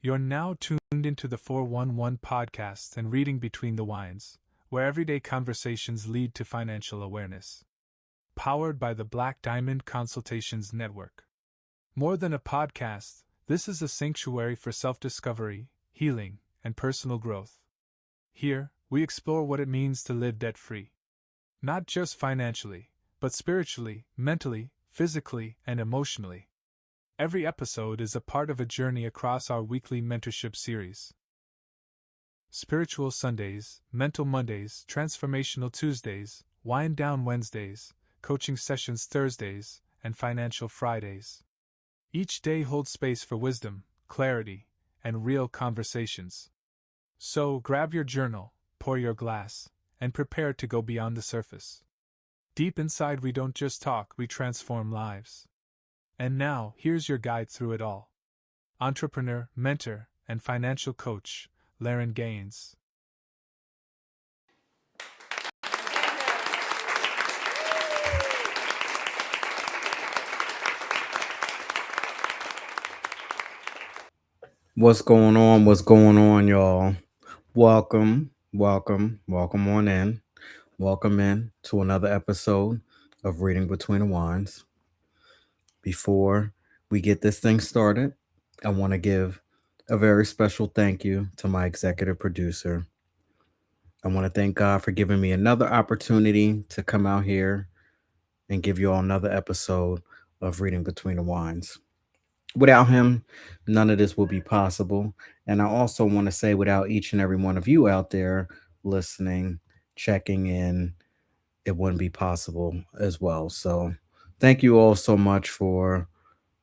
You're now tuned into the 411 podcast and reading between the wines, where everyday conversations lead to financial awareness. Powered by the Black Diamond Consultations Network. More than a podcast, this is a sanctuary for self-discovery, healing, and personal growth. Here, we explore what it means to live debt-free. Not just financially, but spiritually, mentally, physically, and emotionally. Every episode is a part of a journey across our weekly mentorship series. Spiritual Sundays, Mental Mondays, Transformational Tuesdays, Wind Down Wednesdays, Coaching Sessions Thursdays, and Financial Fridays. Each day holds space for wisdom, clarity, and real conversations. So grab your journal, pour your glass, and prepare to go beyond the surface. Deep inside, we don't just talk, we transform lives. And now, here's your guide through it all. Entrepreneur, mentor, and financial coach, Laren Gaines. What's going on? What's going on, y'all? Welcome on in. Welcome in to another episode of Reading Between the Wines. Before we get this thing started, I want to give a very special thank you to my executive producer. I want to thank God for giving me another opportunity to come out here and give you all another episode of Reading Between the Wines. Without him, none of this would be possible. And I also want to say, without each and every one of you out there listening, checking in, it wouldn't be possible as well. So, thank you all so much for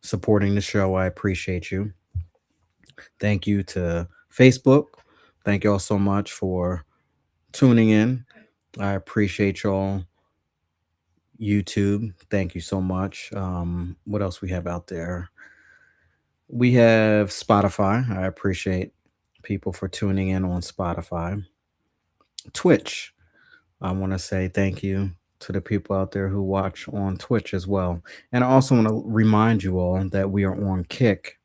supporting the show. I appreciate you. Thank you to Facebook. Thank you all so much for tuning in. I appreciate y'all. YouTube, thank you so much. What else we have out there? We have Spotify. I appreciate people for tuning in on Spotify. Twitch. I want to say thank you to the people out there who watch on Twitch as well. And I also want to remind you all that we are on Kick.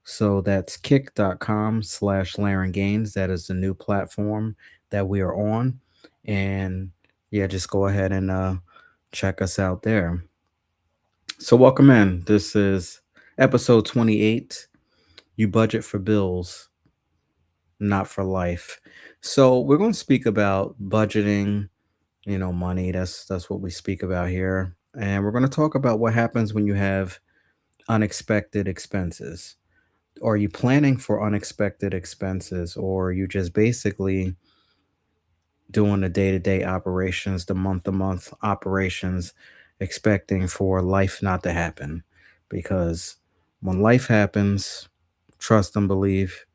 So that's kick.com/Laren Gaines. That is the new platform that we are on. And yeah, just go ahead and check us out there. So welcome in. This is episode 28. You budget for bills, not for life. So we're going to speak about budgeting, money. That's what we speak about here. And we're going to talk about what happens when you have unexpected expenses. Are you planning for unexpected expenses, or are you just basically doing the day-to-day operations, the month-to-month operations, expecting for life not to happen? Because when life happens, trust and believe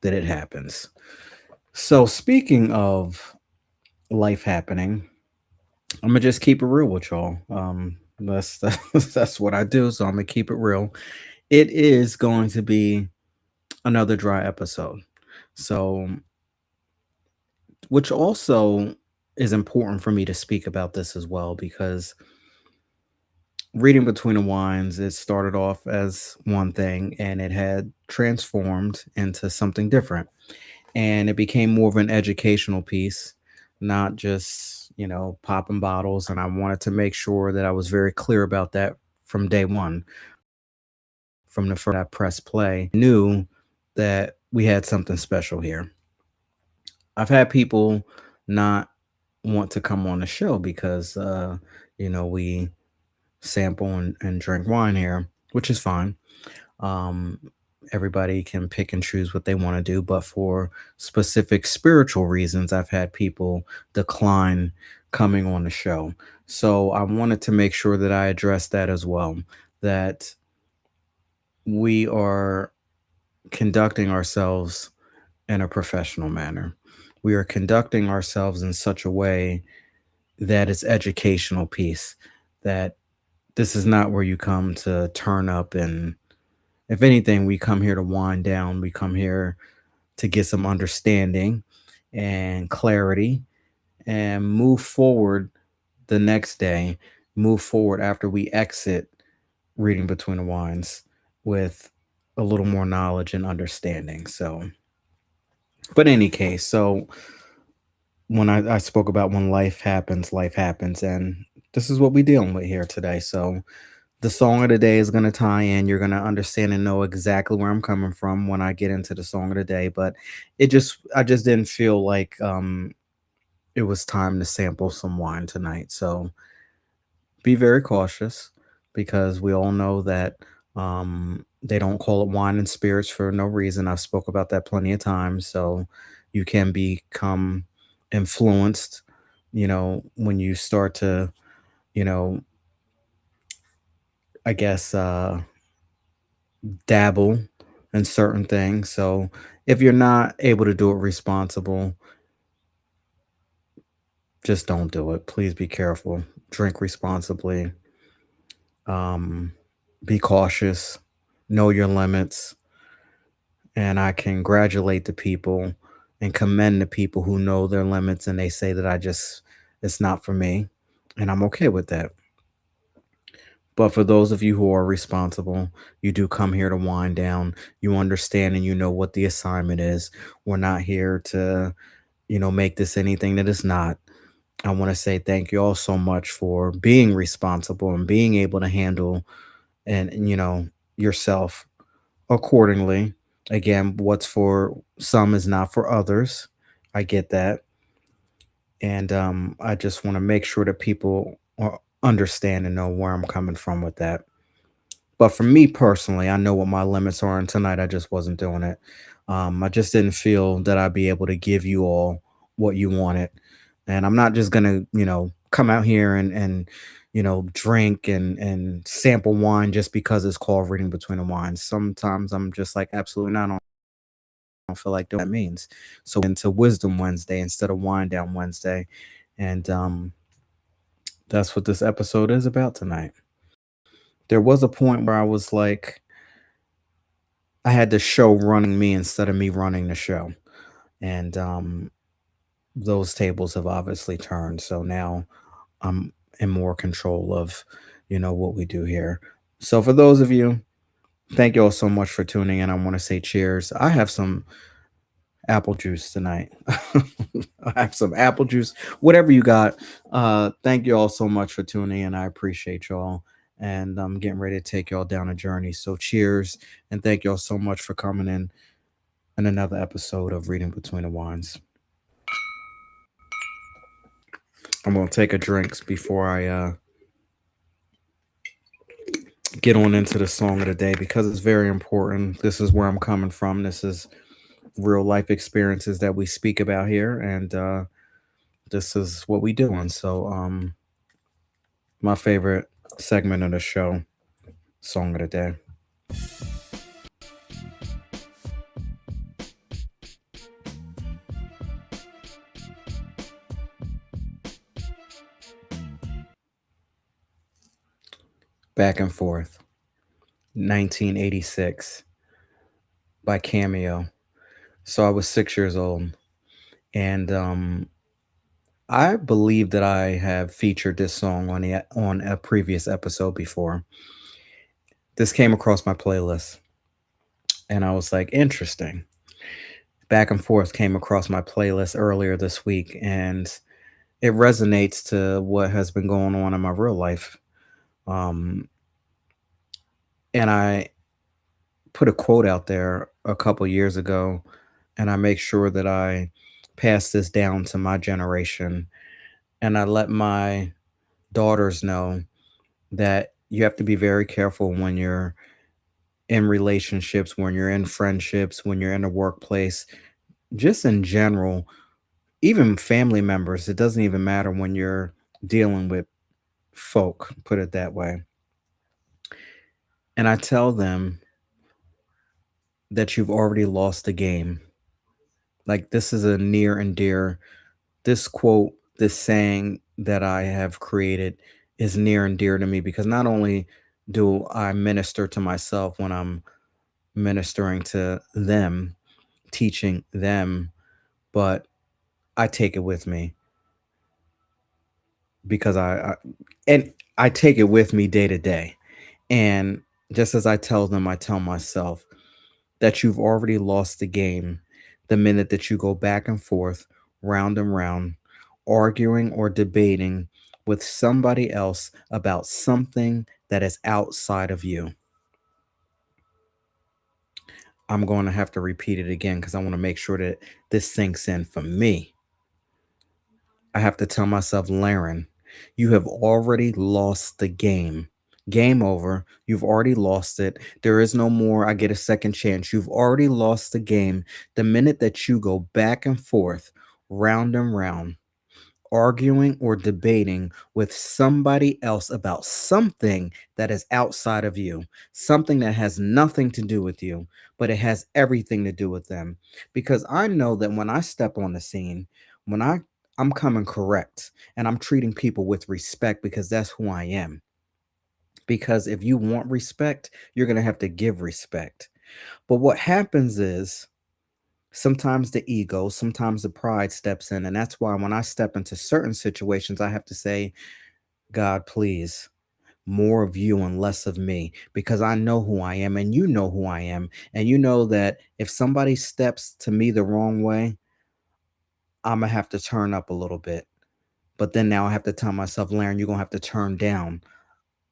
that it happens. So speaking of life happening, I'm gonna just keep it real with y'all. That's what I do. So I'm gonna keep it real. It is going to be another dry episode. So, which also is important for me to speak about this as well, because reading between the wines, it started off as one thing and it had transformed into something different. And it became more of an educational piece, not just, popping bottles. And I wanted to make sure that I was very clear about that from day one. From the first I pressed play, I knew that we had something special here. I've had people not want to come on the show because, we sample and drink wine here, which is fine. Um, Everybody can pick and choose what they want to do, but for specific spiritual reasons, I've had people decline coming on the show. So I wanted to make sure that I addressed that as well, that we are conducting ourselves in a professional manner. We are conducting ourselves in such a way that it's educational piece, that this is not where you come to turn up, and if anything, we come here to wind down. We come here to get some understanding and clarity and move forward the next day, move forward after we exit reading between the wines with a little more knowledge and understanding. So, but in any case, so when I spoke about when life happens, and this is what we're dealing with here today. So, the song of the day is going to tie in. You're going to understand and know exactly where I'm coming from when I get into the song of the day. But I just didn't feel like it was time to sample some wine tonight. So be very cautious because we all know that they don't call it wine and spirits for no reason. I've spoke about that plenty of times. So you can become influenced, when you start to, you know, I guess, dabble in certain things. So if you're not able to do it responsible, just don't do it. Please be careful. Drink responsibly. Um, be cautious. Know your limits. And I congratulate the people and commend the people who know their limits and they say that it's not for me. And I'm okay with that. But for those of you who are responsible, you do come here to wind down. You understand and you know what the assignment is. We're not here to, make this anything that it's not. I want to say thank you all so much for being responsible and being able to handle and yourself accordingly. Again, what's for some is not for others. I get that. And I just want to make sure that people understand and know where I'm coming from with that. But for me personally, I know what my limits are, and tonight I just wasn't doing it. I just didn't feel that I'd be able to give you all what you wanted, and I'm not just gonna, come out here and drink and sample wine just because it's called reading between the wines. Sometimes I'm just like, absolutely not. I don't feel like doing that means. So into Wisdom Wednesday instead of Wine Down Wednesday, and that's what this episode is about tonight. There was a point where I was like, I had the show running me instead of me running the show. And those tables have obviously turned. So now I'm in more control of, what we do here. So for those of you, thank you all so much for tuning in. I want to say cheers. I have some apple juice tonight. I have some apple juice, whatever you got. Thank you all so much for tuning in. I appreciate y'all. And I'm getting ready to take y'all down a journey. So cheers. And thank y'all so much for coming in and another episode of Reading Between the Wines. I'm gonna take a drinks before I get on into the song of the day because it's very important. This is where I'm coming from. This is real life experiences that we speak about here, and this is what we do. And so, my favorite segment of the show, song of the day. Back and Forth, 1986 by Cameo. So I was 6 years old, and I believe that I have featured this song on a previous episode before. This came across my playlist, and I was like, interesting. Back and Forth came across my playlist earlier this week, and it resonates to what has been going on in my real life. Um, and I put a quote out there a couple years ago, and I make sure that I pass this down to my generation, and I let my daughters know that you have to be very careful when you're in relationships, when you're in friendships, when you're in the workplace, just in general, even family members. It doesn't even matter when you're dealing with folk, put it that way. And I tell them that you've already lost the game. Like, this is a near and dear, this quote, this saying that I have created is near and dear to me because not only do I minister to myself when I'm ministering to them, teaching them, but I take it with me because and I take it with me day to day. And just as I tell them, I tell myself. that you've already lost the game the minute that you go back and forth, round and round, arguing or debating with somebody else about something that is outside of you. I'm going to have to repeat it again because I want to make sure that this sinks in for me. I have to tell myself, Laren, you have already lost the game. Game over. You've already lost it. There is no more. I get a second chance. You've already lost the game. The minute that you go back and forth, round and round, arguing or debating with somebody else about something that is outside of you, something that has nothing to do with you, but it has everything to do with them. Because I know that when I step on the scene, when I'm coming correct and I'm treating people with respect because that's who I am. Because if you want respect, you're going to have to give respect. But what happens is sometimes the ego, sometimes the pride steps in. And that's why when I step into certain situations, I have to say, God, please, more of you and less of me, because I know who I am and you know who I am. And you know that if somebody steps to me the wrong way, I'm going to have to turn up a little bit. But then now I have to tell myself, Laren, you're going to have to turn down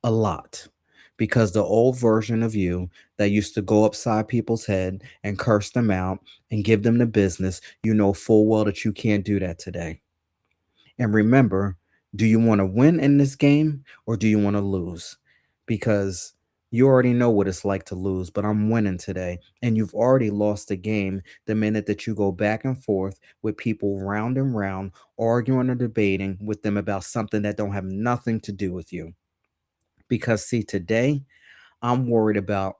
a lot, because the old version of you that used to go upside people's head and curse them out and give them the business, you know full well that you can't do that today. And remember, do you want to win in this game or do you want to lose? Because you already know what it's like to lose, but I'm winning today. And you've already lost the game the minute that you go back and forth with people round and round, arguing or debating with them about something that don't have nothing to do with you. Because see, today I'm worried about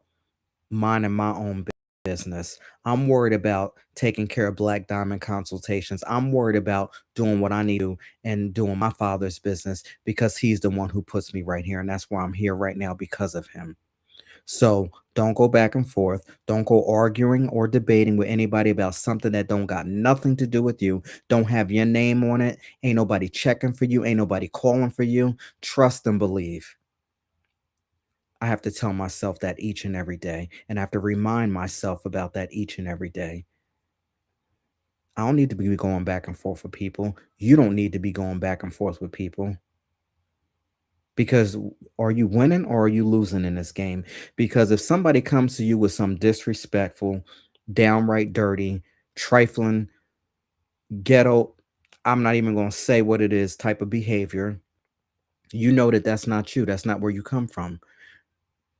minding my own business. I'm worried about taking care of Black Diamond Consultations. I'm worried about doing what I need to and doing my father's business because he's the one who puts me right here. And that's why I'm here right now, because of him. So don't go back and forth. Don't go arguing or debating with anybody about something that don't got nothing to do with you. Don't have your name on it. Ain't nobody checking for you. Ain't nobody calling for you. Trust and believe. I have to tell myself that each and every day. And I have to remind myself about that each and every day. I don't need to be going back and forth with people. You don't need to be going back and forth with people. Because are you winning or are you losing in this game? Because if somebody comes to you with some disrespectful, downright dirty, trifling, ghetto, I'm not even going to say what it is, type of behavior, you know that that's not you. That's not where you come from.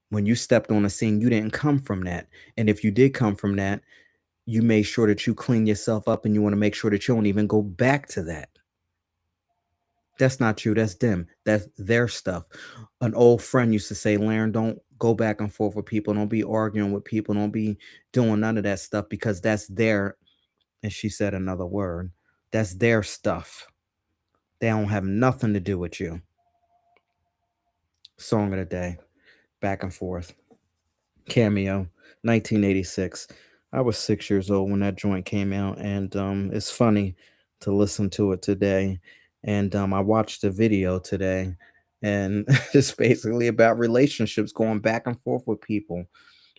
When you stepped on the scene, you didn't come from that. And if you did come from that, you made sure that you clean yourself up and you want to make sure that you don't even go back to that. That's not you. That's them. That's their stuff. An old friend used to say, Laren, don't go back and forth with people. Don't be arguing with people. Don't be doing none of that stuff because that's their, and she said another word, that's their stuff. They don't have nothing to do with you. Song of the day, back and forth. Cameo, 1986. I was 6 years old when that joint came out, and it's funny to listen to it today. And I watched the video today, and it's basically about relationships going back and forth with people,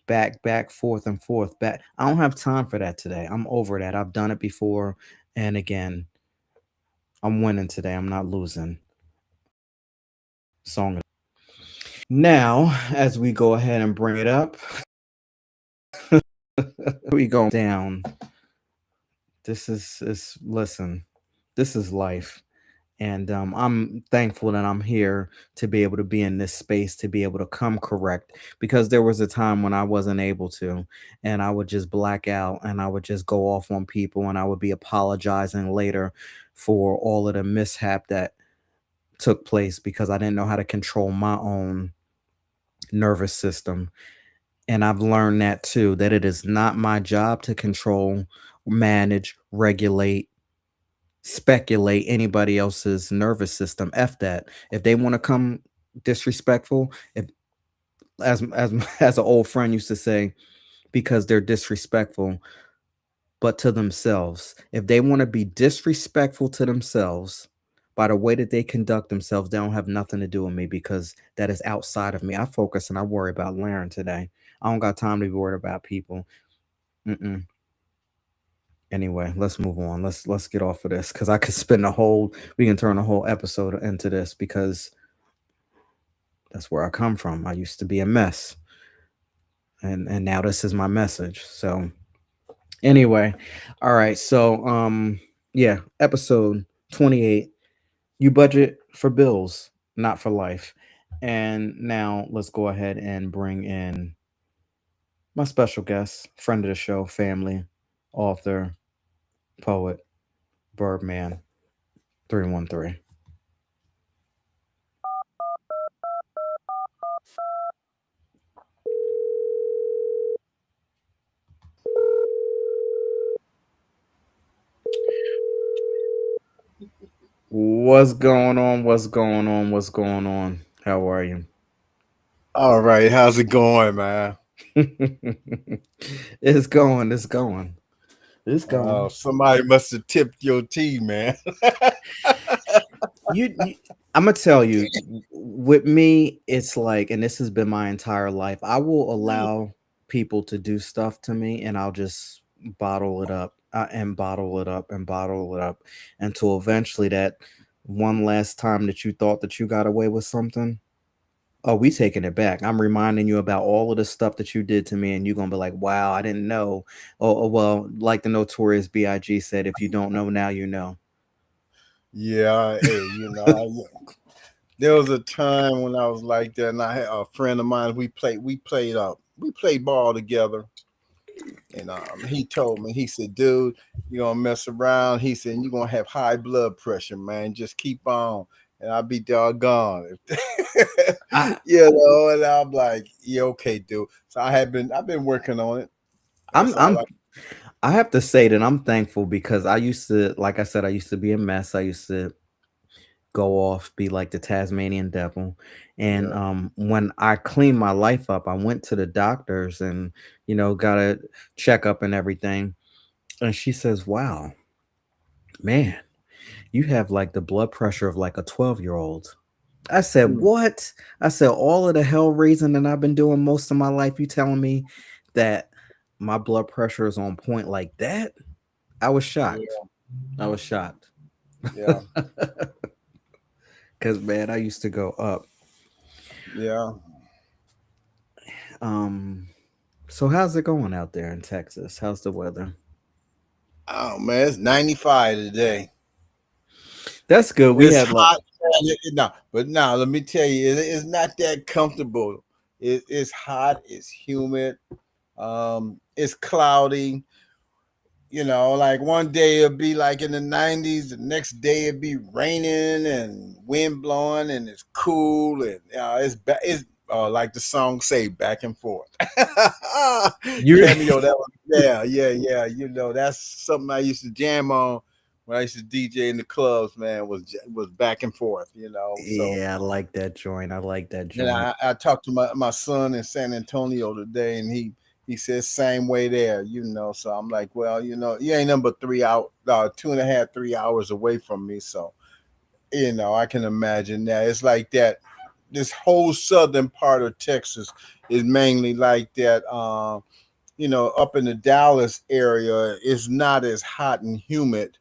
back, forth and forth, back. I don't have time for that today. I'm over that. I've done it before, and again, I'm winning today. I'm not losing. Song. Now, as we go ahead and bring it up, we go down. This is listen, this is life. And I'm thankful that I'm here to be able to be in this space, to be able to come correct, because there was a time when I wasn't able to, and I would just black out and I would just go off on people and I would be apologizing later for all of the mishap that took place because I didn't know how to control my own nervous system. And I've learned that too, that it is not my job to control, manage, regulate, speculate anybody else's nervous system. F that. If they want to come disrespectful, if as as an old friend used to say, because they're disrespectful, but to themselves. If they want to be disrespectful to themselves by the way that they conduct themselves, they don't have nothing to do with me because that is outside of me. I focus and I worry about Laren today. I don't got time to be worried about people. Mm-mm. Anyway, let's move on. Let's get off of this because I could spend a whole. We can turn a whole episode into this because that's where I come from. I used to be a mess, and now this is my message. So anyway, all right. So yeah, episode 28. You budget for bills, not for life. And now let's go ahead and bring in my special guest, friend of the show, family, author, poet, Birdman 313. What's going on? What's going on? What's going on? How are you? All right, how's it going, man? It's going. It's going. It's going. Somebody must have tipped your tea, man. You I'm gonna tell you, with me, it's like, and this has been my entire life. I will allow people to do stuff to me, and I'll just bottle it up and bottle it up and bottle it up until eventually that one last time that you thought that you got away with something. Oh, we taking it back. I'm reminding you about all of the stuff that you did to me, and you're gonna be like, "Wow, I didn't know." Oh, well, like the Notorious B.I.G. said, "If you don't know now, you know." Yeah, hey, there was a time when I was like that, and I had a friend of mine. We played ball together, and he told me, he said, "Dude, you're gonna mess around." He said, "You're gonna have high blood pressure, man. Just keep on." And I'll be doggone. I, And I'm like, yeah, okay, dude. So I've been working on it. I'm, That's all I'm I. I have to say that I'm thankful because I used to, like I said, I used to be a mess. I used to go off, be like the Tasmanian devil. And Yeah. when I cleaned my life up, I went to the doctors and, got a checkup and everything. And she says, "Wow, man, you have like the blood pressure of like a 12-year-old." I said, Mm. "What?" I said, "All of the hell raising that I've been doing most of my life, you telling me that my blood pressure is on point like that?" I was shocked. Yeah. I was shocked. Yeah. Cause man, I used to go up. Yeah. Um, so how's it going out there in Texas? How's the weather? Oh man, it's 95 today. That's good. We It's had like hot. No, but now let me tell you, it's not that comfortable. It's hot. It's humid. It's cloudy. Like one day it'll be like in the 90s, the next day it'll be raining and wind blowing, and it's cool, and it's like the song say, back and forth. you. Cameo, that was, yeah. That's something I used to jam on when I used to DJ in the clubs. Man, was back and forth. So. Yeah, I like that joint. I like that And joint. I talked to my son in San Antonio today, and he says same way there. So I'm like, well, you ain't number 3 out, 2.5, 3 hours away from me. So, I can imagine that. It's like that. This whole southern part of Texas is mainly like that. Up in the Dallas area, it's not as hot and humid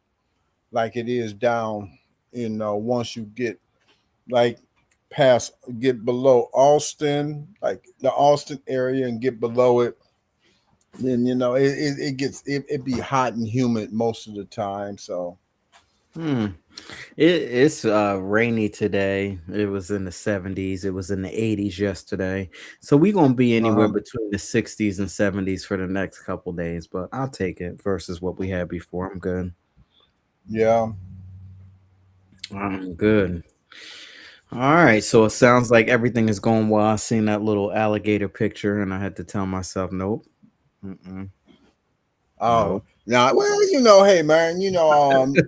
like it is down, once you like past get below Austin, like the Austin area, and get below it, then it be hot and humid most of the time. So Hmm. It's rainy today. It was in the 70s. It was in the 80s yesterday. So we're gonna be anywhere uh-huh. between the 60s and 70s for the next couple days, but I'll take it versus what we had before. I'm good. Yeah. I'm good. All right. So it sounds like everything is going well. I seen that little alligator picture and I had to tell myself, nope. Mm-mm, Oh, nope. now, well, hey man,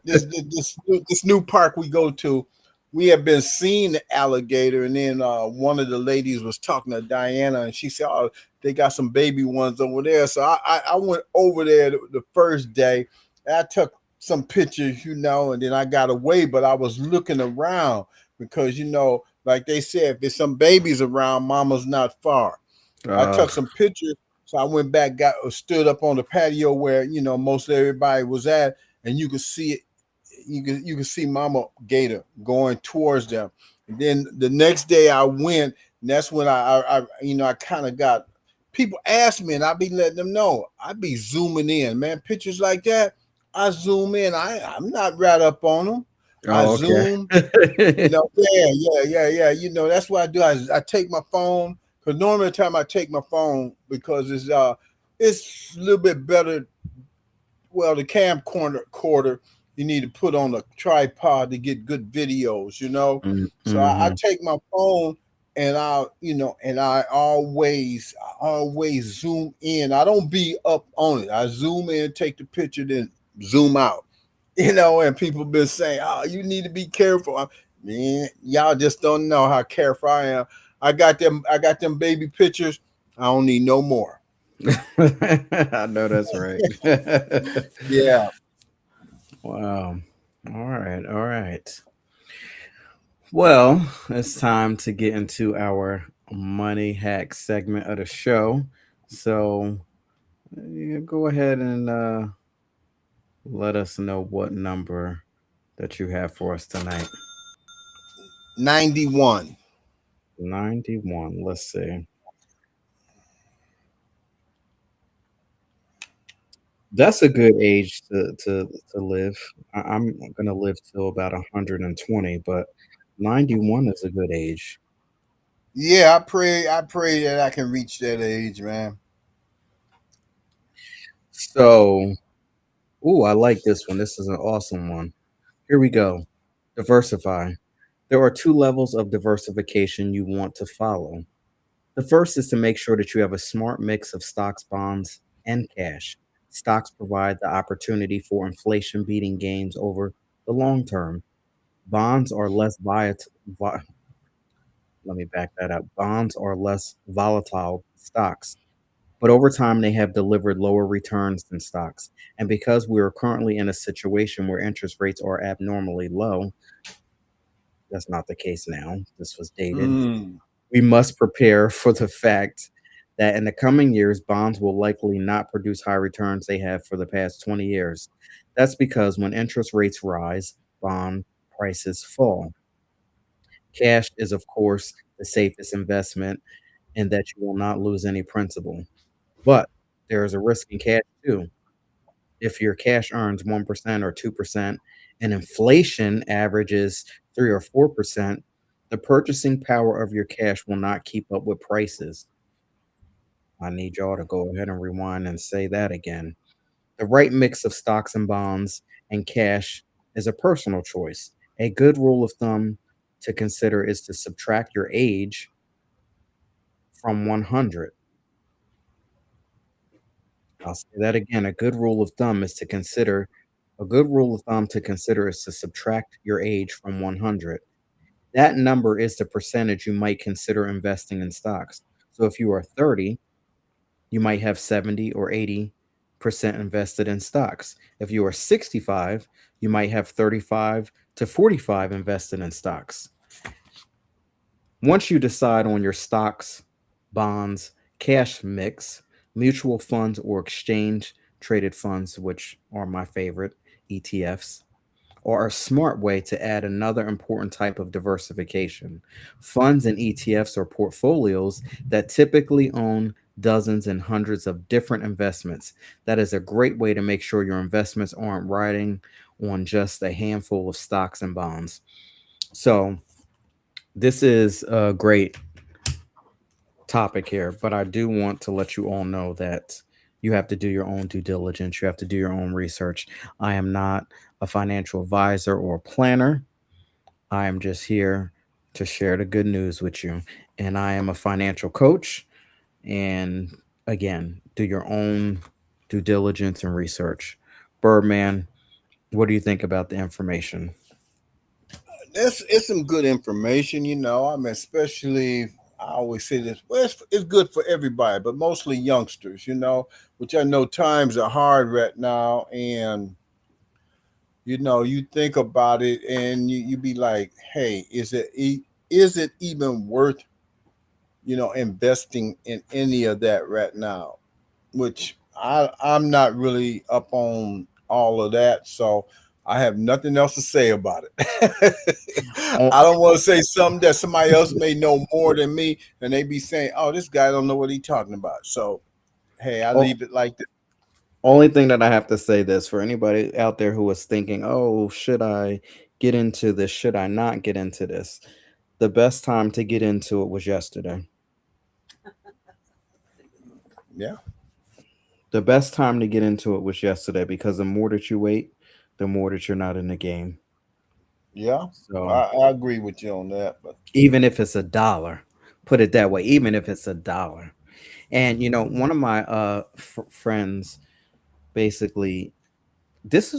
this new park we go to, we have been seeing the alligator, and then one of the ladies was talking to Diana, and she said, "Oh, they got some baby ones over there." So I went over there the first day, and I took some pictures, and then I got away, but I was looking around because like they said, if there's some babies around, mama's not far. I Uh, took some pictures. So I went back, got stood up on the patio where most everybody was at, and you could see it. You could see Mama Gator going towards them. And then the next day I went, and that's when I kind of got people ask me, and I be letting them know. I be zooming in, man. Pictures like that, I zoom in. I'm not right up on them. I Oh, zoom. okay. Yeah. That's what I do. I take my phone because normally the time I take my phone because it's a little bit better. Well, the camcorder you need to put on a tripod to get good videos. So I Mm-hmm. take my phone and I always zoom in. I don't be up on it. I zoom in, take the picture, then zoom out. And people been saying, "Oh, you need to be careful." Man, y'all just don't know how careful I am. I got them baby pictures. I don't need no more. I know that's right. Yeah. Wow. All right. All right. Well, it's time to get into our money hack segment of the show. So, yeah, go ahead and let us know what number that you have for us tonight. 91. 91. Let's see. That's a good age to live. I'm gonna live till about 120, but 91 is a good age. Yeah, I pray that I can reach that age, man. So, ooh, I like this one. This is an awesome one. Here we go. Diversify. There are two levels of diversification you want to follow. The first is to make sure that you have a smart mix of stocks, bonds, and cash. Stocks provide the opportunity for inflation beating gains over the long term. Bonds are less let me back that up. Bonds are less volatile than stocks, but over time they have delivered lower returns than stocks. And because we are currently in a situation where interest rates are abnormally low, that's not the case now. This was dated. Mm. We must prepare for the fact that in the coming years, bonds will likely not produce high returns they have for the past 20 years. That's because when interest rates rise, bond prices fall. Cash is, of course, the safest investment in that you will not lose any principal. But there is a risk in cash too. If your cash earns 1% or 2% and inflation averages 3 or 4%, the purchasing power of your cash will not keep up with prices. I need y'all to go ahead and rewind and say that again. The right mix of stocks and bonds and cash is a personal choice. A good rule of thumb to consider is to subtract your age from 100. I'll say that again. A good rule of thumb to consider is to subtract your age from 100. That number is the percentage you might consider investing in stocks. So if you are 30, you might have 70 or 80% invested in stocks. If you are 65, you might have 35 to 45 invested in stocks. Once you decide on your stocks, bonds, cash mix, mutual funds, or exchange traded funds, which are my favorite, ETFs, are a smart way to add another important type of diversification. Funds and ETFs are portfolios that typically own dozens and hundreds of different investments. That is a great way to make sure your investments aren't riding on just a handful of stocks and bonds. So, this is a great topic here, but I do want to let you all know that you have to do your own due diligence. You have to do your own research. I am not a financial advisor or planner. I am just here to share the good news with you. And I am a financial coach. And again, do your own due diligence and research. Birdman, what do you think about the information? It's some good information. I mean, especially I always say this. Well, it's good for everybody, but mostly youngsters. Which I know times are hard right now, and you think about it, and you be like, hey, is it even worth investing in any of that right now? which I'm not really up on all of that, so I have nothing else to say about it. Oh, I don't want to say something that somebody else may know more than me, and they be saying, "Oh, this guy don't know what he's talking about." So, hey, I oh, leave it like that. only thing that I have to say this for anybody out there who was thinking, "Oh, should I get into this? Should I not get into this?" The best time to get into it was yesterday. Yeah, The best time to get into it was yesterday because the more that you wait, the more that you're not in the game. yeah, So I agree with you on that. But even if it's a dollar, put it that way, even if it's a dollar. And one of my friends basically this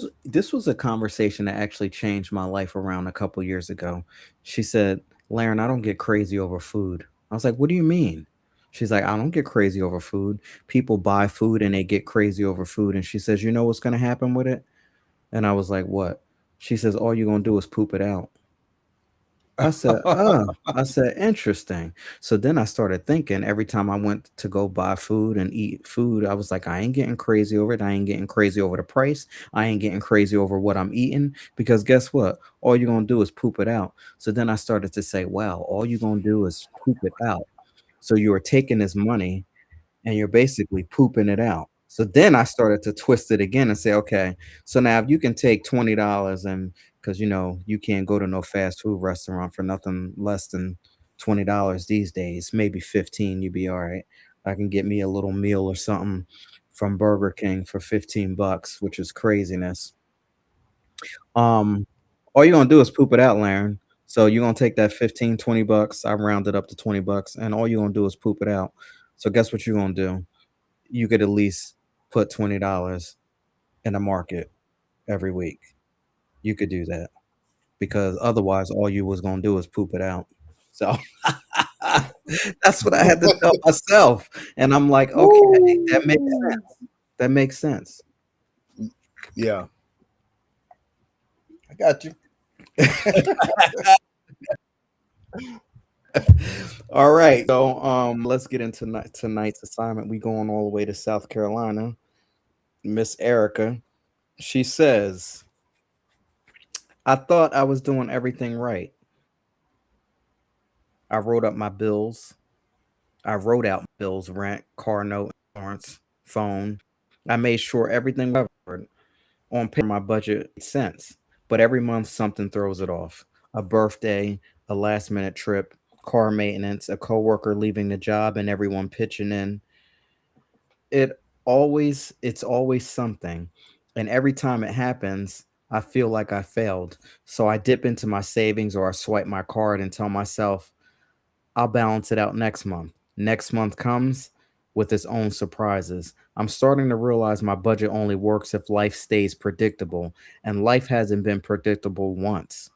was a conversation that actually changed my life around a couple years ago. She said, "Laren, I don't get crazy over food." I was like, "What do you mean?" She's like, "I don't get crazy over food. People buy food and they get crazy over food." And she says, "You know what's going to happen with it?" And I was like, "What?" She says, "All you're going to do is poop it out." I said, "Oh," I said, "Interesting." So then I started thinking every time I went to go buy food and eat food, I was like, I ain't getting crazy over it. I ain't getting crazy over the price. I ain't getting crazy over what I'm eating because guess what? All you're going to do is poop it out. So then I started to say, wow, all you're going to do is poop it out. So you are taking this money and you're basically pooping it out. So then I started to twist it again and say, okay, so now if you can take $20 and because you can't go to no fast food restaurant for nothing less than $20 these days, maybe 15, you'd be all right. I can get me a little meal or something from Burger King for $15, which is craziness. Um, all you're gonna do is poop it out, Laren. So you're gonna take that 15, $20. I rounded up to $20, and all you're gonna do is poop it out. So guess what you're gonna do? You could at least put $20 in the market every week. You could do that because otherwise all you was gonna do is poop it out. So that's what I had to tell myself. And I'm like, okay, that makes woo, sense. That makes sense. yeah, I got you. All right. So let's get into tonight's assignment. We going all the way to South Carolina. Miss Erica. She says, I thought I was doing everything right. I wrote up my bills. I wrote out bills, rent, car note, insurance, phone. I made sure everything was covered. On paper, my budget made sense, but every month something throws it off. A birthday, a last minute trip, car maintenance, a coworker leaving the job, and everyone pitching in. It's always something, and every time it happens, I feel like I failed. So I dip into my savings or I swipe my card and tell myself I'll balance it out next month. Next month comes with its own surprises. I'm starting to realize my budget only works if life stays predictable, and life hasn't been predictable once.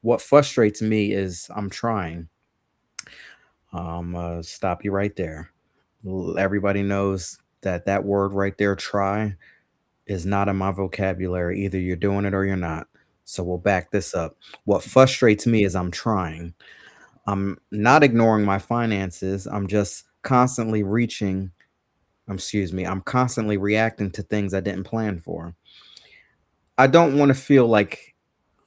What frustrates me is I'm trying. Stop you right there. Everybody knows that that word right there, try, is not in my vocabulary. Either you're doing it or you're not. So we'll back this up. What frustrates me is I'm trying. I'm not ignoring my finances. I'm just constantly excuse me, I'm constantly reacting to things I didn't plan for. I don't want to feel like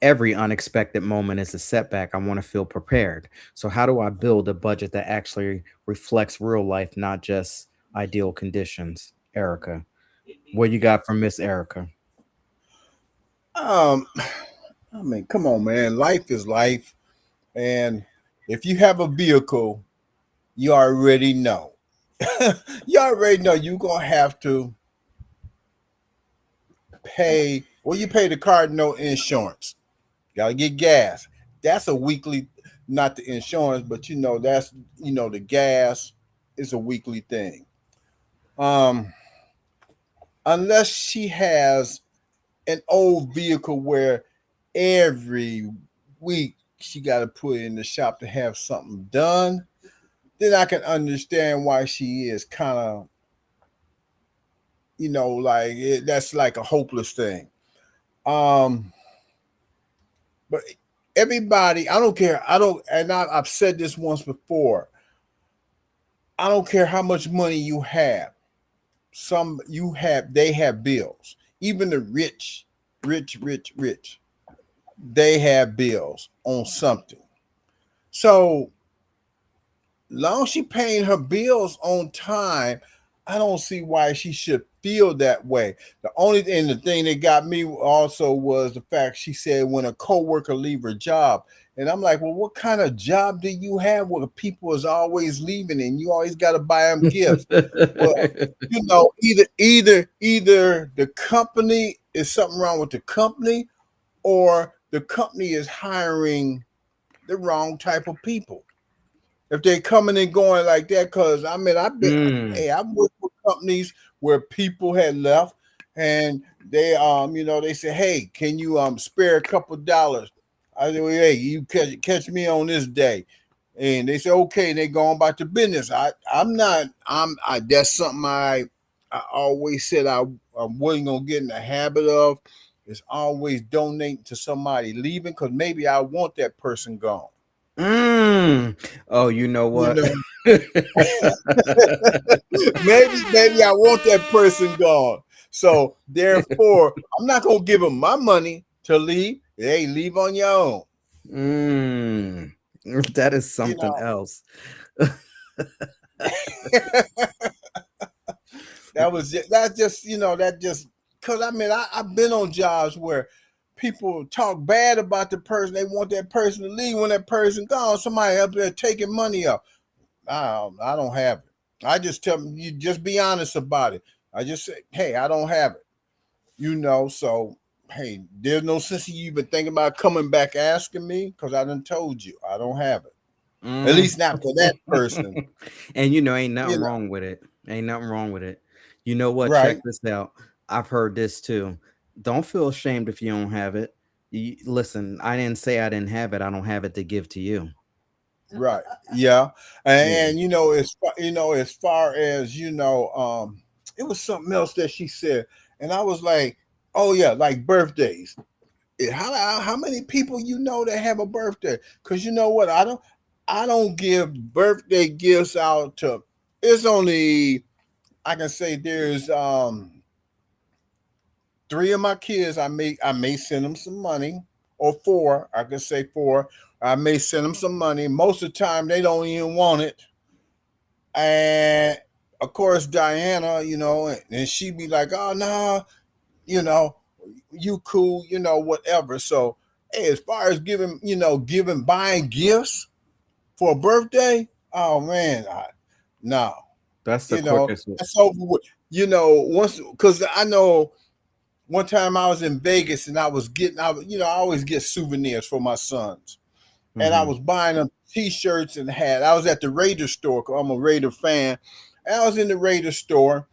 every unexpected moment is a setback. I want to feel prepared. So, how do I build a budget that actually reflects real life, not just ideal conditions? Erica, what you got from Miss Erica? Um, I mean, come on, man. Life is life, and if you have a vehicle, you already know. You already know you're gonna have to pay. Well, you pay the car no insurance. Gotta get gas. That's a weekly, not the insurance, but that's the gas is a weekly thing. Um, unless she has an old vehicle where every week she got to put in the shop to have something done, then I can understand why she is kind of, like that's like a hopeless thing. Um, but everybody, I don't care. I don't, and I've said this once before. I don't care how much money you have. they have bills. Even the rich, they have bills on something. So long as she paying her bills on time, I don't see why she should feel that way. The thing that got me also was the fact she said when a coworker leave her job. And I'm like, well, what kind of job do you have where people is always leaving and you always got to buy them gifts? Well, either the company is something wrong with the company, or the company is hiring the wrong type of people. If they're coming and going like that, because I mean, I've worked with companies where people had left and they say, hey, can you spare a couple dollars? I say, well, hey, you catch me on this day. And they say, okay, and they go on about the business. I that's something I always said I wasn't gonna get in the habit of, is always donating to somebody leaving, because maybe I want that person gone. Oh, you know You what? know, maybe I want that person gone. So therefore, I'm not gonna give them my money to leave. Hey, leave on your own. mm, that is You something know, else. that just because I mean I've been on jobs where people talk bad about the person. They want that person to leave. When that person gone, somebody up there taking money up. I don't have it. I just tell them, you just be honest about it. I just say, hey, I don't have it. So hey, there's no sense you even thinking about coming back asking me, because I done told you I don't have it. At Mm. least not for that person. And ain't You nothing know, wrong with it. Ain't nothing wrong with it. You know what? Check right, this out. I've heard this too. Don't feel ashamed if you don't have it. Listen, I didn't say I didn't have it. I don't have it to give to you. right, yeah, and, Yeah. and as far as it was something else that she said, and I was like, oh yeah, like birthdays. How many people that have a birthday? Because you know what, I don't give birthday gifts out to. It's only, I can say there's three of my kids. I may send them some money, or four. I can say four. I may send them some money. Most of the time they don't even want it, and of course Diana, and she be like, oh no, you know, you cool, whatever. So, hey, as far as buying gifts for a birthday, oh man, no, That's the quickest way. that's over with. Once, because I know one time I was in Vegas and I always get souvenirs for my sons, and I Hmm. was buying them T-shirts and hat. I was at the Raider store. 'Cause I'm a Raider fan, and I was in the Raider store,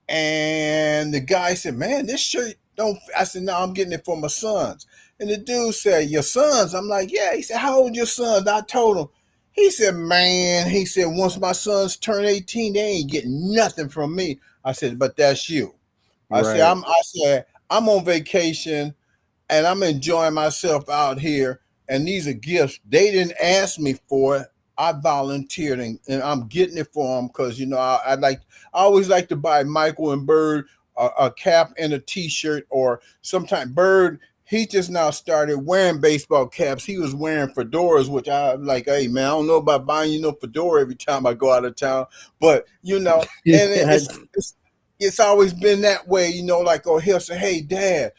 and the guy said, "Man, this shirt don't." I said, "No, I'm getting it for my sons." And the dude said, "Your sons?" I'm like, "Yeah." He said, "How old your sons?" I told him. He said, "Man," he said, "once my sons turn 18, they ain't getting nothing from me." I said, "But that's you." Right. I said, I'm on vacation and I'm enjoying myself out here, and these are gifts. They didn't ask me for it. I volunteered, and I'm getting it for them, because I always like to buy Michael and Bird a cap and a T-shirt, or sometimes Bird. He just now started wearing baseball caps. He was wearing fedoras, which I'm like, hey man, I don't know about buying fedora every time I go out of town, but and it's always been that way, like, oh, he'll say, hey dad,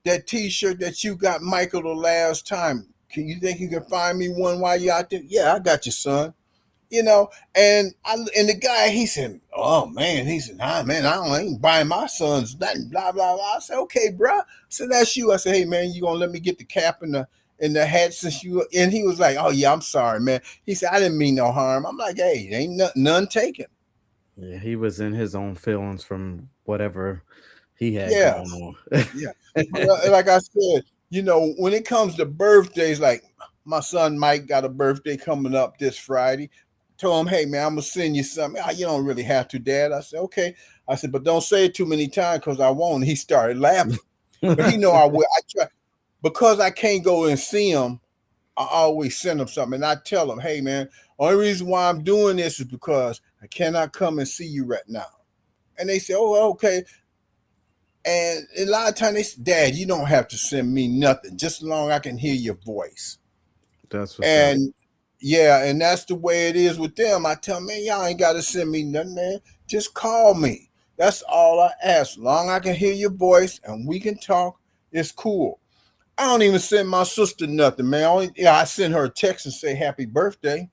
that T-shirt that you got Michael the last time. Can you think you can find me one while you out there? Yeah, I got you, son. You know, and the guy, he said, "Oh man," he said, "Nah, man, I ain't buying my sons nothing." Blah blah blah. I said, "Okay, bro." I said, "That's you." I said, "Hey man, you gonna let me get the cap and the hat since you?" And he was like, "Oh yeah, I'm sorry, man." He said, "I didn't mean no harm." I'm like, "Hey, ain't none taken." Yeah, he was in his own feelings from whatever he had Yeah, going on. yeah. But like I said, when it comes to birthdays, like my son Mike got a birthday coming up this Friday. Told him, hey man, I'm gonna send you something. "Ah, you don't really have to, Dad." I said, okay. I said, but don't say it too many times because I won't. He started laughing, but he know I will. I try, because I can't go and see him. I always send him something, and I tell him, hey man, only reason why I'm doing this is because I cannot come and see you right now. And they say, oh, okay. And a lot of times they say, Dad, you don't have to send me nothing, just as long as I can hear your voice. That's what's up. And yeah, and that's the way it is with them. I tell them, man, y'all ain't got to send me nothing, man. Just call me. That's all I ask. As long as I can hear your voice and we can talk, it's cool. I don't even send my sister nothing, man. Only, yeah, I send her a text and say happy birthday.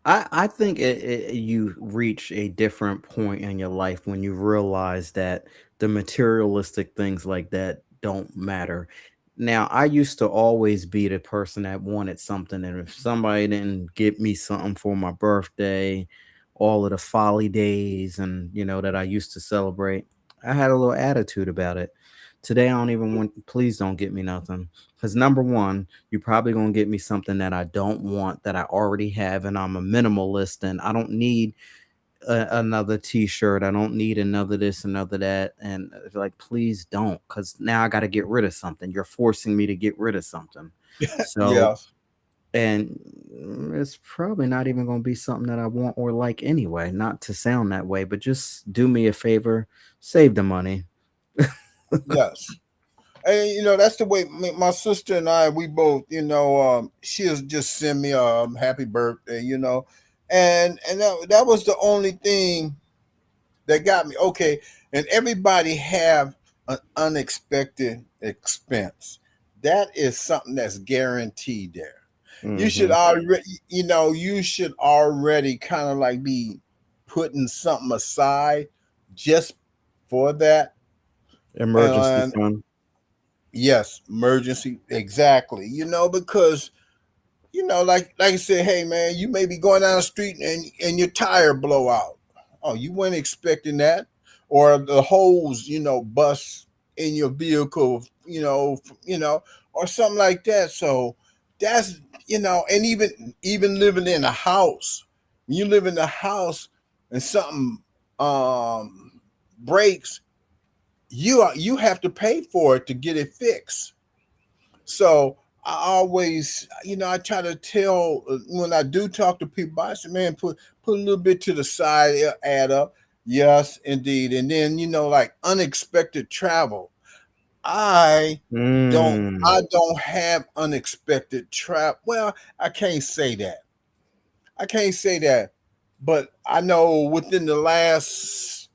I think you reach a different point in your life when you realize that the materialistic things like that don't matter. Now, I used to always be the person that wanted something, and if somebody didn't get me something for my birthday, all of the folly days, and that I used to celebrate, I had a little attitude about it. Today, I don't even want. Please don't get me nothing, because number one, you're probably gonna get me something that I don't want, that I already have, and I'm a minimalist, and I don't need another T-shirt. I don't need another this, another that, and like, please don't, because now I got to get rid of something. You're forcing me to get rid of something. So, Yeah, and it's probably not even going to be something that I want or like anyway. Not to sound that way, but just do me a favor, save the money. yes. And that's the way my sister and I, we both, she'll just send me a happy birthday, and that was the only thing that got me. Okay, and everybody have an unexpected expense. That is something that's guaranteed there. You should Hmm. already, you should already kind of like be putting something aside just for that. Emergency And fund. yes, emergency, exactly. Because like I said, hey man, you may be going down the street and your tire blow out. Oh, you weren't expecting that, or the hose, bust in your vehicle, or something like that. So that's and even living in a house, when you live in a house and something um breaks, you have to pay for it to get it fixed. So I always, I try to tell when I do talk to people, I say, man, put a little bit to the side, it'll add up. Yes, indeed. And then like unexpected travel. I Mm. I don't have unexpected travel. Well, I can't say that. I can't say that, but I know within the last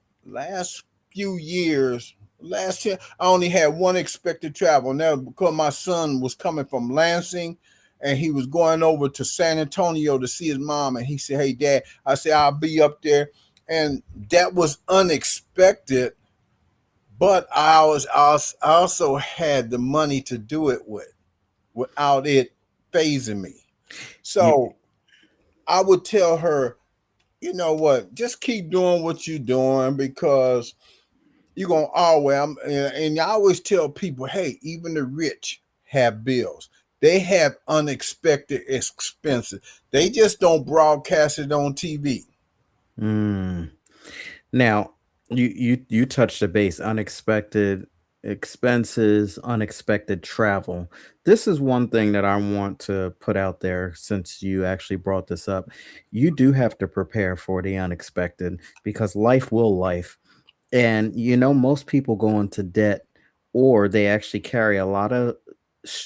few years, last year, I only had one expected travel. And that was because my son was coming from Lansing, and he was going over to San Antonio to see his mom. And he said, "Hey, Dad," I said, "I'll be up there," and that was unexpected. But I also had the money to do it without it phasing me. You, So I would tell her, you know what? Just keep doing what you're doing, because you're gonna always. And I always tell people, hey, even the rich have bills. They have unexpected expenses. They just don't broadcast it on TV. mm. Now, you touched the base, unexpected expenses, unexpected travel. This is one thing that I want to put out there since you actually brought this up. You do have to prepare for the unexpected because life will life. And most people go into debt or they actually carry a lot of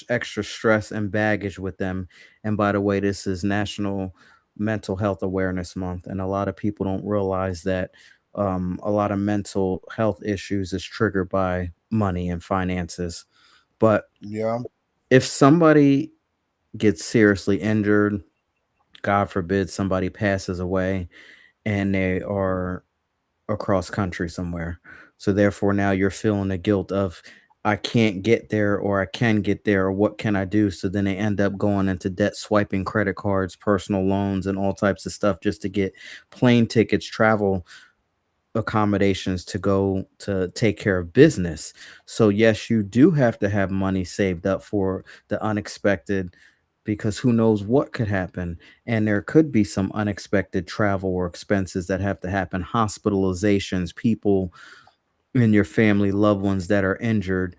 extra stress and baggage with them. And by the way, this is National Mental Health Awareness Month. And a lot of people don't realize that a lot of mental health issues is triggered by money and finances. But Yeah, if somebody gets seriously injured, God forbid somebody passes away, and they are across country somewhere. So therefore now you're feeling the guilt of I can't get there or I can get there or what can I do? So then they end up going into debt, swiping credit cards, personal loans, and all types of stuff just to get plane tickets, travel accommodations to go to take care of business. So yes, you do have to have money saved up for the unexpected because who knows what could happen, and there could be some unexpected travel or expenses that have to happen, hospitalizations, people in your family, loved ones that are injured.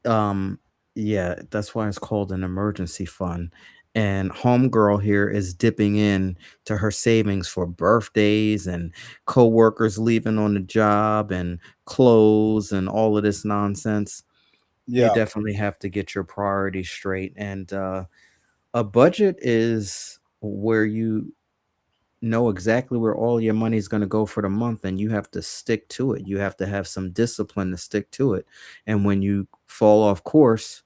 um yeah, that's why it's called an emergency fund. And homegirl here is dipping in to her savings for birthdays and coworkers leaving on the job and clothes and all of this nonsense. You Yeah. definitely have to get your priorities straight. And a budget is where you know exactly where all your money is going to go for the month, and you have to stick to it. You have to have some discipline to stick to it. And when you fall off course,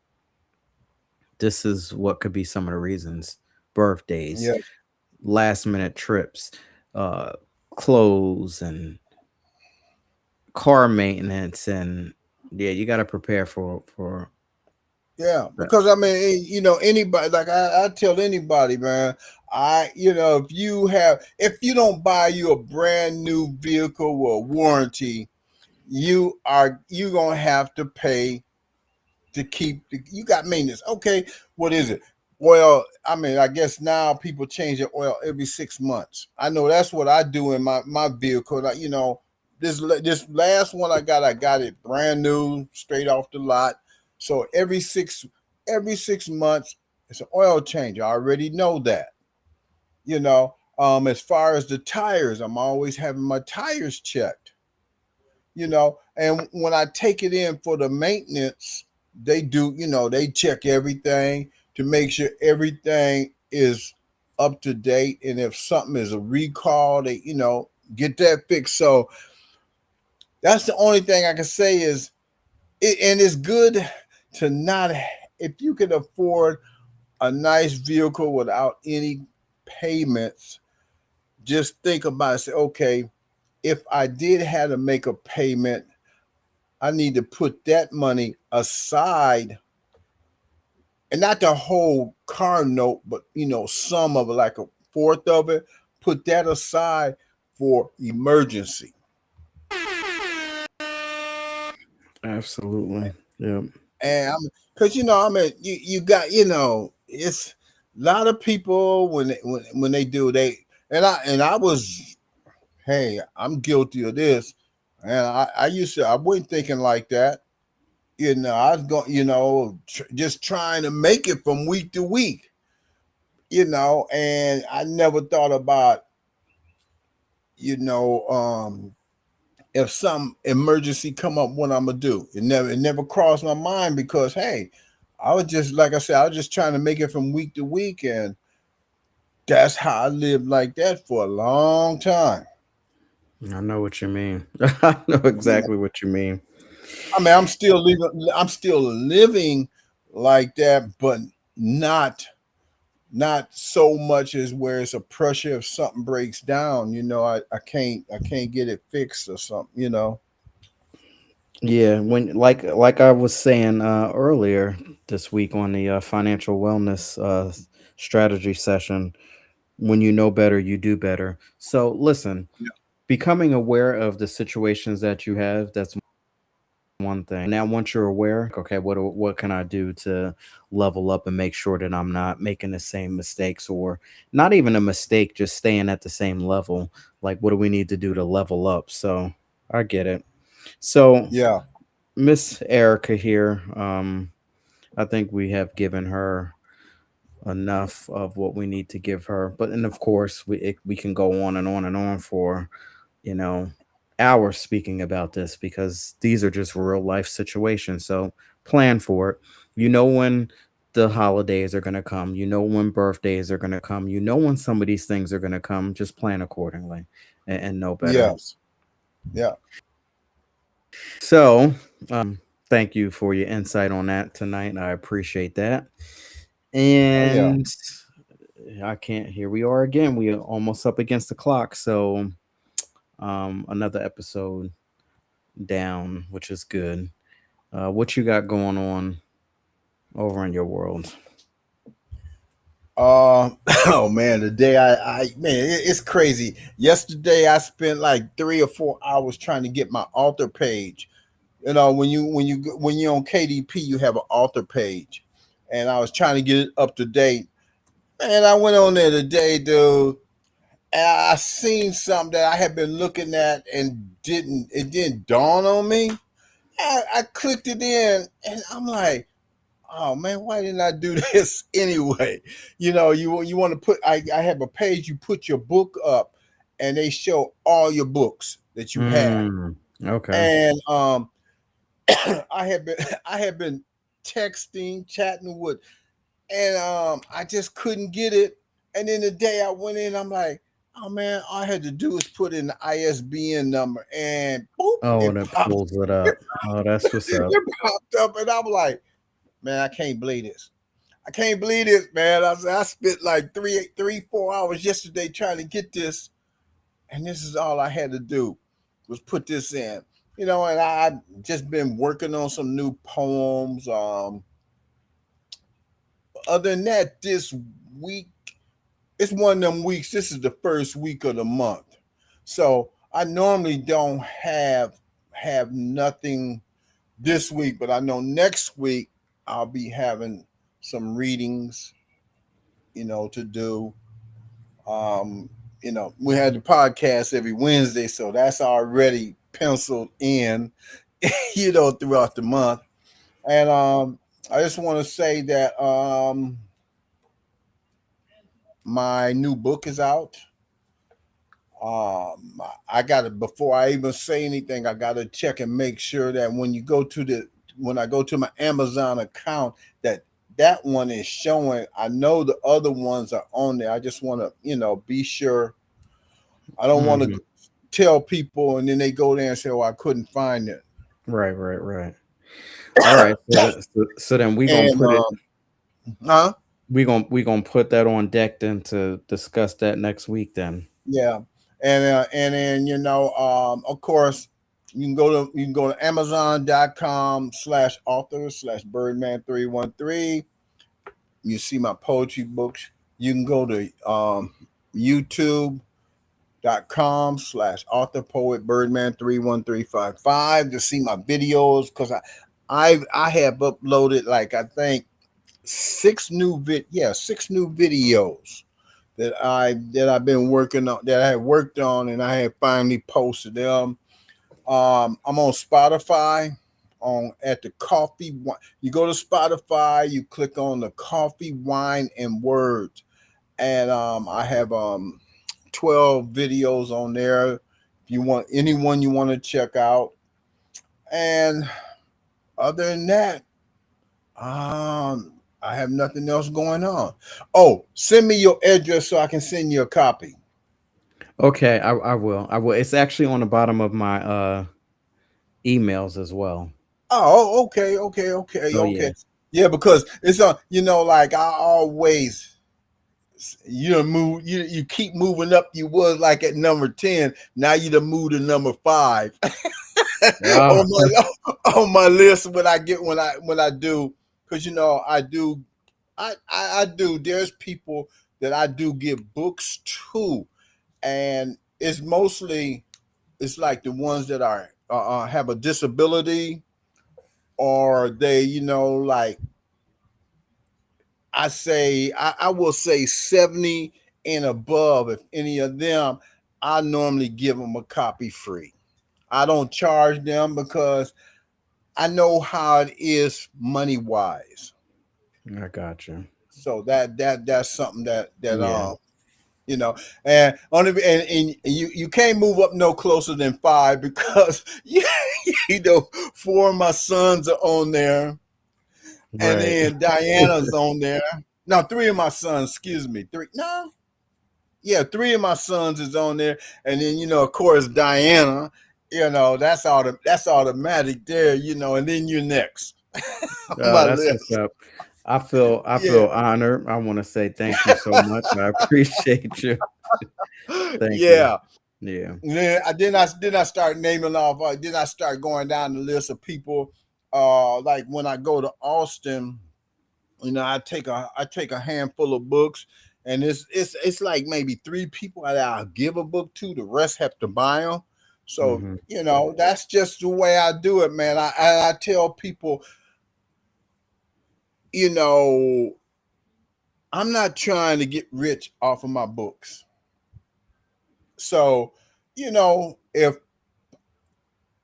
this is what could be some of the reasons: birthdays, Yeah. last minute trips, uh, clothes, and car maintenance. And yeah, you got to prepare for Yeah, that. because I mean, anybody, like I tell anybody, man, if you don't buy you a brand new vehicle with a warranty, you gonna have to pay to you got maintenance. Okay, what is it? Well, I mean, I guess now people change their oil every 6 months. I know that's what I do in my vehicle. Like, this last one I got it brand new, straight off the lot. So every 6 months, it's an oil change. I already know that. As far as the tires, I'm always having my tires checked. And when I take it in for the maintenance, they check everything to make sure everything is up to date. And if something is a recall, they, get that fixed. So that's the only thing I can say is and it's good to not, if you can afford a nice vehicle without any payments, just think about it. Say, okay, if I did have to make a payment, I need to put that money aside, and not the whole car note, but some of it, like a fourth of it, put that aside for emergency. Absolutely. Yeah. And because I mean, you got it's a lot of people when they do they and I was, hey, I'm guilty of this, and I used to, I wasn't thinking like that. I was going, just trying to make it from week to week, and I never thought about, you know, um, if some emergency come up, what I'm gonna do. It never crossed my mind because, hey, I was just, like I said, I was just trying to make it from week to week, and that's how I lived like that for a long time. I know what you mean. I know Yeah. exactly what you mean. I mean, I'm still living like that, but not not so much as where it's a pressure if something breaks down, I can't get it fixed or something. Yeah, when like I was saying earlier this week on the financial wellness strategy session, when you know better, you do better. So listen, becoming aware of the situations that you have, that's one thing. Now, once you're aware, okay, what can I do to level up and make sure that I'm not making the same mistakes, or not even a mistake, just staying at the same level? Like, what do we need to do to level up? So I get it. So Yeah. Miss Erica here, I think we have given her enough of what we need to give her. But and of course, we can go on and on and on for, you know, hours speaking about this, because these are just real life situations. So plan for it. You know when the holidays are going to come. You know when birthdays are going to come. You know when some of these things are going to come. Just plan accordingly and know better. Yes. Yeah. So, thank you for your insight on that tonight. I appreciate that. Oh yeah. And I can't, here we are again. We are almost up against the clock. So, another episode down, which is good. What you got going on over in your world? oh man, the day it's crazy. Yesterday I spent like 3 or 4 hours trying to get my author page. When you're on KDP, you have an author page, and I was trying to get it up to date. Man, I went on there today, dude, and I seen something that I had been looking at and didn't dawn on me. I clicked it in, and I'm like, oh man, why didn't I do this anyway? You want to put. I have a page. You put your book up, and they show all your books that you have. Okay. And I have been I have been texting, chatting with, and I just couldn't get it. And then the day I went in, I'm like, oh man, all I had to do is put in the ISBN number, and boop, Oh, and it it popped. pulls it up. Oh, that's what's up. It popped up, and I'm like, man, I can't believe this. I can't believe this, man. I spent like 4 hours yesterday trying to get this, and this is all I had to do was put this in. And I've just been working on some new poems. Other than that, this week, it's one of them weeks. This is the first week of the month. So I normally don't have nothing this week, but I know next week I'll be having some readings, to do. Um, we had the podcast every Wednesday, so that's already penciled in, throughout the month. And I just want to say that my new book is out. I got to before I even say anything, I got to check and make sure that when I go to my Amazon account, that one is showing. I know the other ones are on there. I just want to, be sure. I don't want to Hmm. tell people and then they go there and say, "Oh, I couldn't find it." Right, right, right. All right. So then we gonna And put it. huh? We gonna put that on deck then to discuss that next week then. Yeah, and then of course, you can go to Amazon.com/author/Birdman313. You see my poetry books. You can go to YouTube.com/author poet Birdman 31355 to see my videos, because I have uploaded, like, I think six new videos that I've been working on, that I had worked on, and I had finally posted them. I'm on Spotify, on at the coffee. You go to Spotify, you click on the coffee, wine, and words, and I have 12 videos on there. If you want anyone you want to check out, and other than that, I have nothing else going on. Oh, send me your address so I can send you a copy. Okay, I will. I will. It's actually on the bottom of my emails as well. Oh, okay, okay, okay, So okay. yes. Yeah, because it's on. Like, I always, you keep moving up. You was like at number 10. Now you done moved to number 5 Oh, on my list. When I do, because I do. There's people that I do give books to, and it's like the ones that are have a disability, or they, like, I will say 70 and above. If any of them, I normally give them a copy free. I don't charge them because I know how it is money wise. I got you. So that's something that Yeah. you know and you can't move up no closer than 5, because you know 4 of my sons are on there, and Right. then Diana's on there. No, 3 of my sons, excuse me, 3, no, yeah, 3 of my sons is on there, and then of course Diana, that's automatic there, and then you're next on my That's what's list. up. I feel Yeah. honored. I want to say thank you so much. I appreciate you. Thank you. Yeah. Yeah. Then I start naming off. Then I start going down the list of people. Like when I go to Austin, I take a handful of books, and it's like maybe 3 people that I'll give a book to. The rest have to buy them. So Hmm. that's just the way I do it, man. I tell people, you know, I'm not trying to get rich off of my books. So, if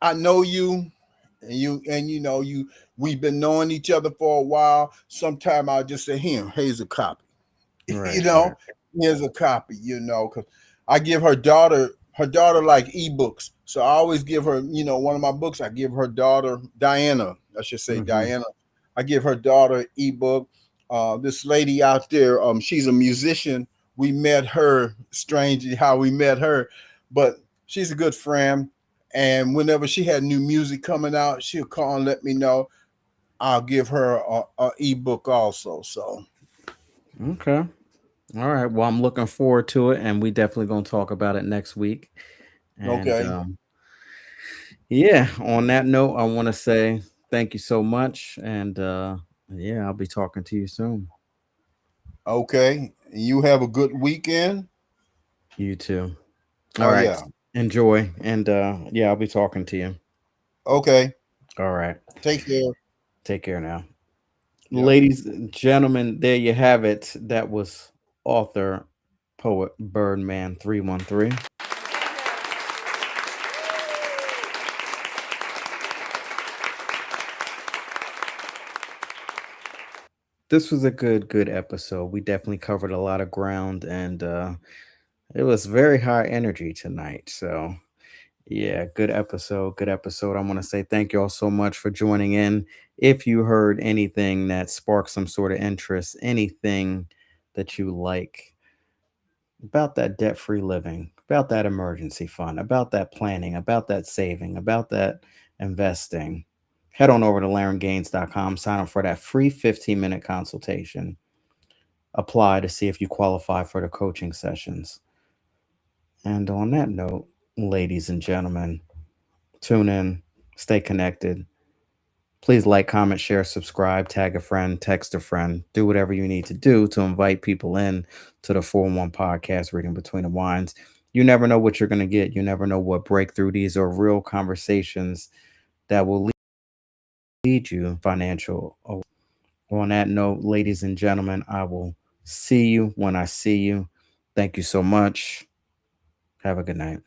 I know you and we've been knowing each other for a while. Sometime I'll just say, "Here, here's a copy." you Right, right. know, here's a copy. Because I give her daughter like ebooks, so I always give her one of my books. I give her daughter Diana. I should say Hmm. Diana. I give her daughter ebook. This lady out there, she's a musician. We met her strangely how we met her, but she's a good friend. And whenever she had new music coming out, she'll call and let me know. I'll give her a ebook also. So Okay. All right. Well, I'm looking forward to it, and we definitely gonna talk about it next week. And okay, yeah, on that note, I want to say thank you so much, and yeah, I'll be talking to you soon. okay. You have a good weekend. You too. All Oh right. yeah. Enjoy, and yeah, I'll be talking to you. Okay. All right. Take care. Take care now. Yep. Ladies and gentlemen, there you have it. That was author, poet Birdman 313. This was a good episode. We definitely covered a lot of ground, and it was very high energy tonight. So yeah, good episode. Good episode. I want to say thank you all so much for joining in. If you heard anything that sparked some sort of interest, anything that you like about that debt free living, about that emergency fund, about that planning, about that saving, about that investing, head on over to LaronGaines.com, sign up for that free 15-minute consultation. Apply to see if you qualify for the coaching sessions. And on that note, ladies and gentlemen, tune in, stay connected. Please like, comment, share, subscribe, tag a friend, text a friend, do whatever you need to do to invite people in to the 4-1 podcast, Reading Between the Wines. You never know what you're going to get. You never know what breakthrough. These are real conversations that will lead you financial. On that note, ladies and gentlemen, I will see you when I see you. Thank you so much. Have a good night.